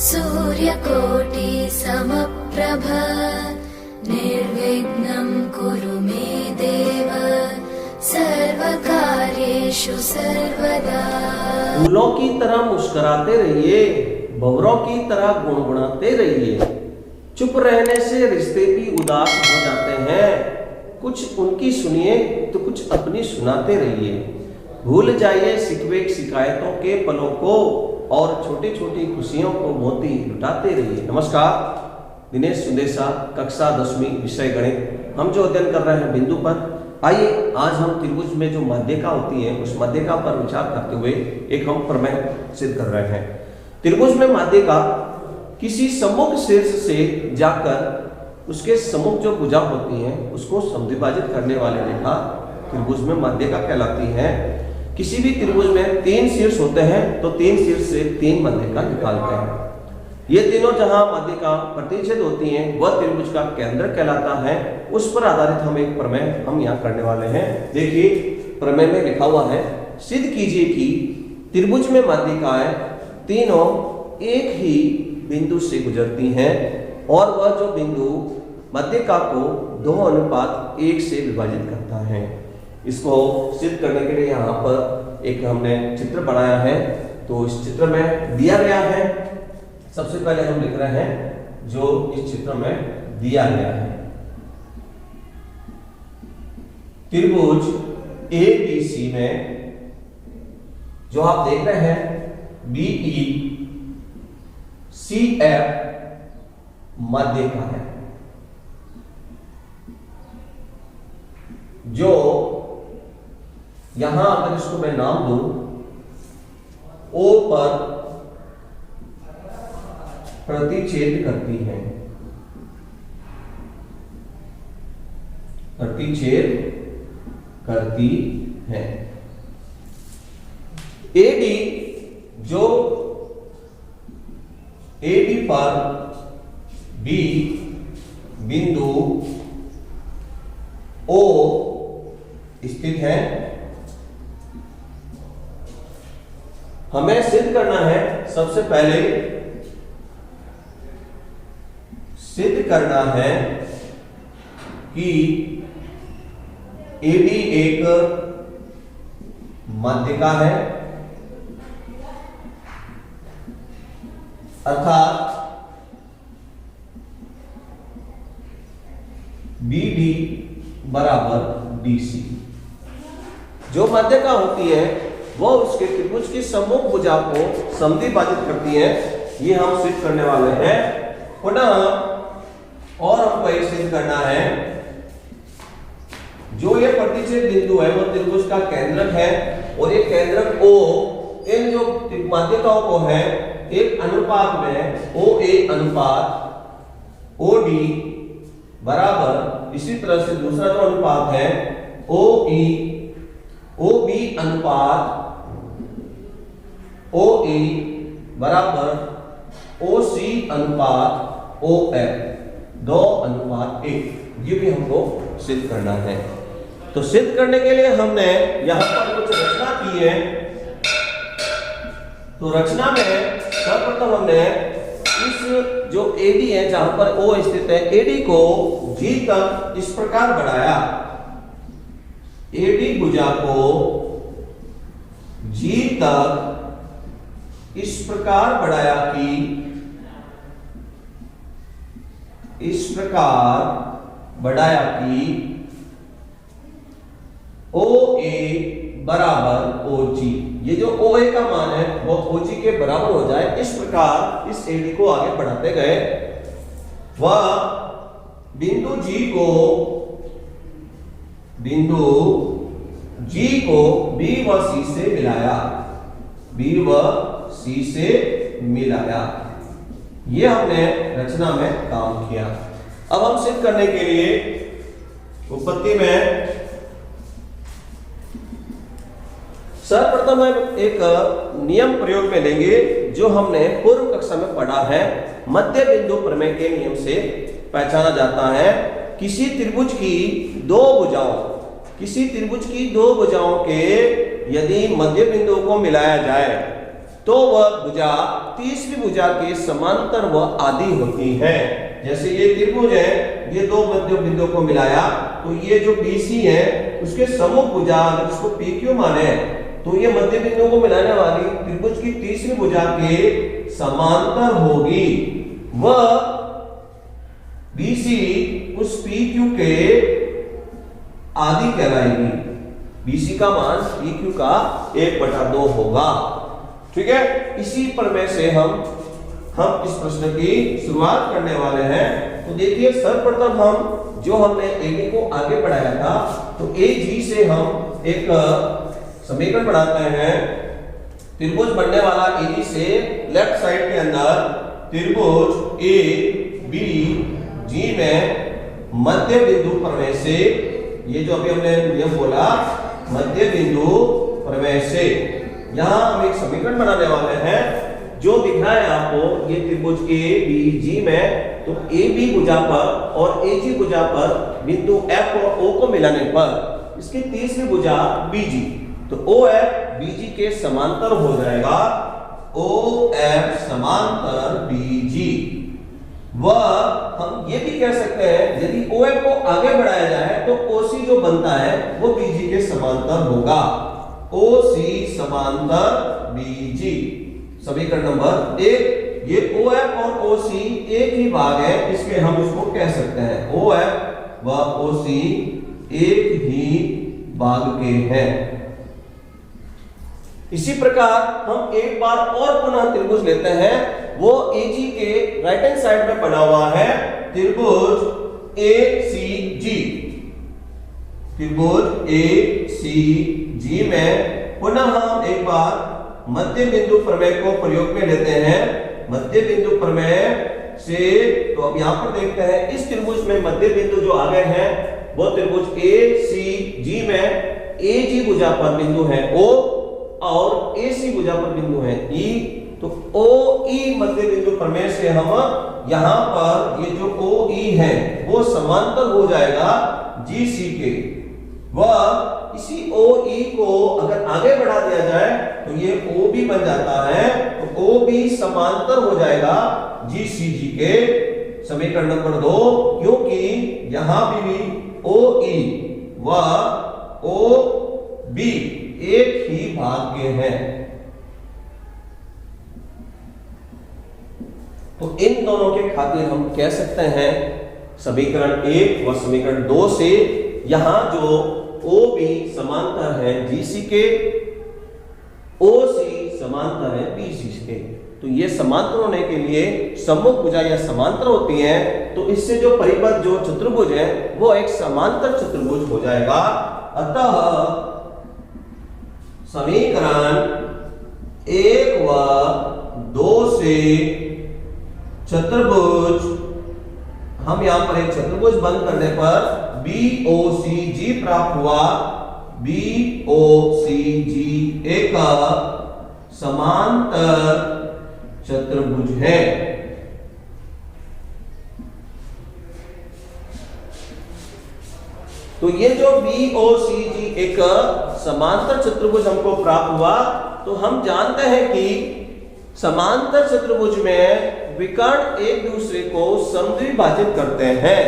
सूर्यकोटि समप्रभ निर्विघ्नं कुरु मे देव सर्वकार्येषु सर्वदा। फूलों की तरह मुस्कुराते रहिए, भंवरों की तरह गुनगुनाते रहिए। चुप रहने से रिश्ते भी उदास हो जाते हैं। कुछ उनकी सुनिए तो कुछ अपनी सुनाते रहिए। भूल जाइए शिकवे शिकायतों के पलों को और छोटी छोटी खुशियों को मोती लुटाते रहिए। नमस्कार, दिनेश सुंदेशा, कक्षा 10वीं, विषय गणित। हम जो अध्ययन कर रहे हैं बिंदु पर, आइए आज हम त्रिभुज में जो माध्यिका होती है उस माध्यिका पर विचार करते हुए एक हम प्रमेय सिद्ध कर रहे हैं। त्रिभुज में माध्यिका किसी सम्मुख शीर्ष से जाकर उसके सम्मुख जो भुजा होती है उसको समद्विभाजित करने वाली रेखा त्रिभुज में माध्यिका कहलाती है। किसी भी त्रिभुज में 3 शीर्ष होते हैं तो 3 शीर्ष से 3 माध्यिका निकालते हैं। ये तीनों जहां माध्यिका प्रतिच्छेद होती हैं वह त्रिभुज का केंद्र कहलाता है। उस पर आधारित हम एक प्रमेय हम यहाँ करने वाले हैं। देखिए प्रमेय में लिखा हुआ है, सिद्ध कीजिए कि त्रिभुज में माध्यिकाएं तीनों एक ही बिंदु से गुजरती हैं और वह जो बिंदु माध्यिका को 2:1 से विभाजित करता है। इसको सिद्ध करने के लिए यहाँ पर एक हमने चित्र बनाया है। तो इस चित्र में दिया गया है, सबसे पहले हम लिख रहे हैं जो इस चित्र में दिया गया है। त्रिभुज ABC में जो आप देख रहे हैं BECF माध्यिका है, जो यहां अगर इसको मैं नाम दूं O पर प्रतिच्छेद करती है, प्रतिच्छेद करती है। AD जो AD पर B बिंदु O स्थित है। हमें सिद्ध करना है, सबसे पहले सिद्ध करना है कि AD एक माध्यिका है, अर्थात BD बराबर BC। जो माध्यिका होती है वो उसके त्रिभुज की सम्मुख भुजा को समद्विभाजित करती है। ये हम सिद्ध करने वाले हैं। पुनः और हमको एक सिद्ध करना है, जो ये प्रतिच्छेद बिंदु है वो त्रिभुज का केंद्रक है और ये केंद्रक O इन जो माध्यिकाओं को है एक अनुपात में OA अनुपात OD बराबर, इसी तरह से दूसरा जो अनुपात है OB अनुपात OE बराबर OC अनुपात OF 2:1। ये भी हमको सिद्ध करना है। तो सिद्ध करने के लिए हमने यहां पर कुछ रचना की है। तो रचना में सर्वप्रथम हमने इस जो AD है जहां पर O स्थित है, AD को G तक इस प्रकार बढ़ाया। AD भुजा को G तक इस प्रकार बढ़ाया कि OA बराबर OG, ये जो OA का मान है वो OG के बराबर हो जाए। इस प्रकार इस AD को आगे बढ़ाते गए। वह बिंदु G को B व C से मिलाया, B व C से मिलाया। ये हमने रचना में काम किया। अब हम सिद्ध करने के लिए उत्पत्ति में सर्वप्रथम हम एक नियम प्रयोग में लेंगे जो हमने पूर्व कक्षा में पढ़ा है। मध्य बिंदु प्रमेय के नियम से पहचाना जाता है किसी त्रिभुज की दो भुजाओं के यदि मध्य बिंदु को मिलाया जाए तो वह भुजा तीसरी भुजा के समांतर व आदि होती है। जैसे ये त्रिभुज है, ये दो मध्य बिंदु को मिलाया तो ये जो BC है उसके सम्मुख भुजा, अगर इसको PQ माने तो ये मध्य बिंदु को मिलाने वाली त्रिभुज की तीसरी भुजा के समांतर होगी। वह BC उस PQ के आदि कहलाएगी। BC का मान PQ का 1/2 होगा। ठीक है, इसी प्रमेय से हम इस प्रश्न की शुरुआत करने वाले हैं। तो देखिए, सर्वप्रथम हम जो हमने AD को आगे बढ़ाया था तो AG से हम एक समीकरण बनाते हैं। त्रिभुज बनने वाला AG से लेफ्ट साइड के अंदर त्रिभुज ABG में मध्य बिंदु प्रमेय से, ये जो अभी हमने नियम बोला मध्य बिंदु प्रमेय से, यहां हम एक समीकरण बनाने वाले हैं जो दिख रहा है आपको। ये त्रिभुज ABG में तो AB भुजा पर और AG भुजा पर बिंदु F और O को मिलाने पर इसकी तीसरी भुजा BG, तो OF BG के समांतर हो जाएगा। OF समांतर BG। वह हम ये भी कह सकते हैं यदि OF को आगे बढ़ाया जाए तो OC जो बनता है वो BG के समांतर होगा। OC समांतर BG। समीकरण नंबर 1। ये OF और OC एक ही भाग है, इसलिए हम इसको कह सकते हैं OF व OC एक ही भाग के हैं। इसी प्रकार हम एक बार और पुनः त्रिभुज लेते हैं। वो AG के राइट हैंड साइड में बना हुआ है त्रिभुज ACG। त्रिभुज ACG में पुनः हम एक बार मध्य बिंदु प्रमेय को प्रयोग में लेते हैं। मध्य बिंदु प्रमेय से तो अब यहां पर देखते हैं, इस त्रिभुज में मध्य बिंदु जो आ गए हैं वो त्रिभुज ACG में AG भुजा पर बिंदु है O और AC भुजा पर बिंदु है E। तो OE मध्य बिंदु प्रमेय से हम यहां पर ये जो OE है वो समांतर हो जाएगा GC के। वह इसी OE को अगर आगे बढ़ा दिया जाए तो ये OB बन जाता है, तो OB समांतर हो जाएगा GCG के। समीकरण नंबर 2, क्योंकि यहां भी OE व OB एक ही भाग के हैं, तो इन दोनों के खातिर हम कह सकते हैं समीकरण 1 व समीकरण 2 से यहां जो OB समांतर है GC के, OC समांतर है BC के। तो ये समांतर होने के लिए सम्मुख भुजा या समांतर होती हैं, तो इससे जो परिबद्ध जो चतुर्भुज है वो एक समांतर चतुर्भुज हो जाएगा। अतः समीकरण 1 व 2 से चतुर्भुज, हम यहां पर एक चतुर्भुज बंद करने पर BOCG प्राप्त हुआ। BOCG एक समांतर चतुर्भुज है। तो ये जो BOCG एक समांतर चतुर्भुज हमको प्राप्त हुआ, तो हम जानते हैं कि समांतर चतुर्भुज में विकर्ण एक दूसरे को समद्विभाजित करते हैं।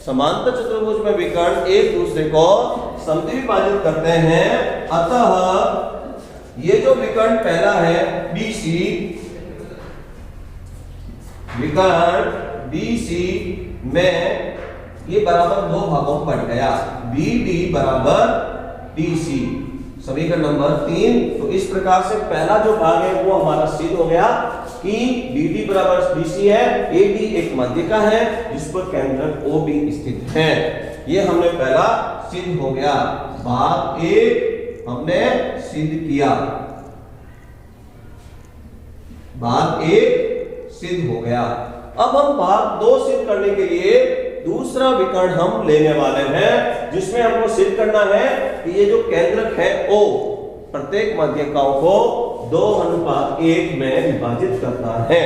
समांतर चतुर्भुज में विकर्ण एक दूसरे को समद्विभाजित करते हैं। अतः ये जो विकर्ण पहला है BC, विकर्ण BC में ये बराबर दो भागों में बढ़ गया, BD बराबर DC। समीकरण नंबर 3। तो इस प्रकार से पहला जो भाग है वो हमारा सिद्ध हो गया कि BD बराबर BC है। AD एक माध्यिका है जिस पर केंद्रक OB स्थित है। ये हमने पहला सिद्ध हो गया। भाग 1 हमने सिद्ध किया, भाग 1 सिद्ध हो गया। अब हम भाग 2 सिद्ध करने के लिए दूसरा विकर्ण हम लेने वाले हैं, जिसमें हमको सिद्ध करना है कि ये जो केंद्रक है O प्रत्येक माध्यिकाओं को 2:1 में विभाजित करता है।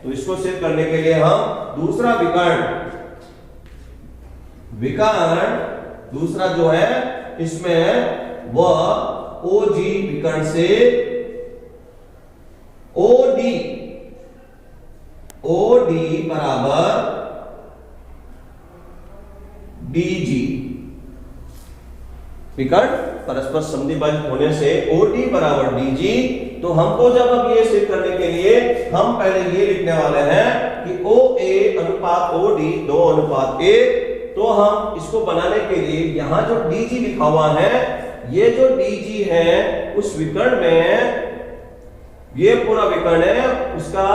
तो इसको सिद्ध करने के लिए हम दूसरा विकर्ण दूसरा जो है इसमें वह OG विकर्ण से OD बराबर DG। विकर्ण परस्पर संधिबद्ध होने से OD बराबर DG। तो हमको जब अब ये सिद्ध करने के लिए हम पहले ये लिखने वाले हैं कि OA अनुपात OD 2:1। तो हम इसको बनाने के लिए यहां जो DG लिखा हुआ है, ये जो DG है उस विकर्ण में, ये पूरा विकर्ण है उसका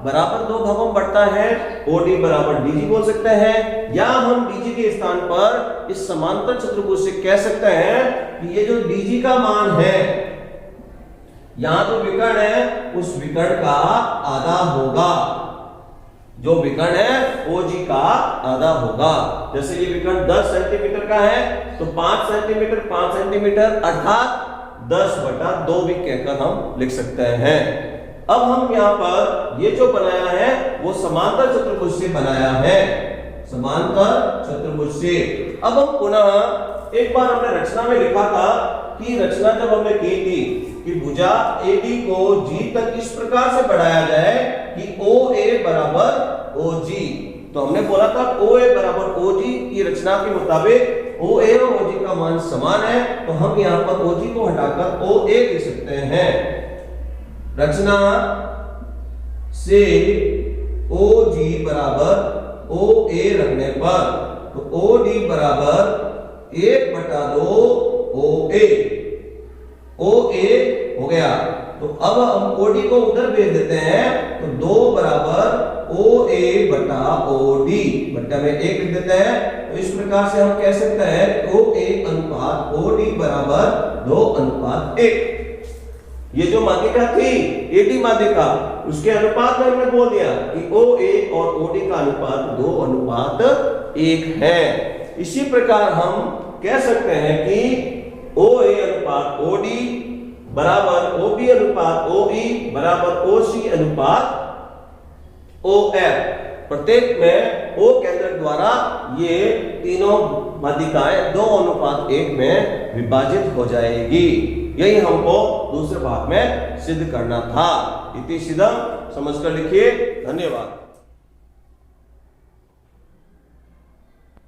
बराबर 2 भागों में बढ़ता है। OD बराबर DG बोल सकते हैं, या हम DG के स्थान पर इस समांतर चतुर्भुज से कह सकते हैं कि ये जो DG का मान है, यहां जो विकर्ण है उस विकर्ण का आधा होगा। जो विकर्ण है OG का आधा होगा। जैसे ये विकर्ण 10 सेंटीमीटर का है तो 5 सेंटीमीटर अर्थात 10/2 भी कहकर हम लिख सकते हैं। अब हम यहाँ पर ये जो बनाया है वो समांतर चतुर्भुज से बनाया है, समांतर चतुर्भुज से। अब हम पुनः एक बार हमने रचना में लिखा था कि रचना जब हमने की थी कि भुजा AB को G तक इस प्रकार से बढ़ाया जाए कि OA बराबर OG। तो हमने बोला था OA बराबर OG की रचना के मुताबिक OA और OG का मान समान है, तो हम यहाँ पर OG को हटाकर OA लिख सकते हैं। रचना से OG बराबर OA रखने पर तो OD बराबर 1/2 OA हो गया। तो अब हम OD को उधर भेज देते हैं तो 2 बराबर OA बटा OD बट्टा में 1 लिख देते हैं। तो इस प्रकार से हम कह सकते हैं OA अनुपात OD बराबर 2:1। ये जो माध्यिका थी AD माध्यिका, उसके अनुपात में हमने बोल दिया कि OA और OD का अनुपात 2:1 है। इसी प्रकार हम कह सकते हैं कि OA अनुपात OD बराबर OB अनुपात OE बराबर OC अनुपात OF। प्रत्येक में O केंद्रक द्वारा ये तीनों माध्यिकाएं 2:1 में विभाजित हो जाएगी। यही हमको दूसरे भाग में सिद्ध करना था। इति सिद्धम, समझकर लिखिए। धन्यवाद।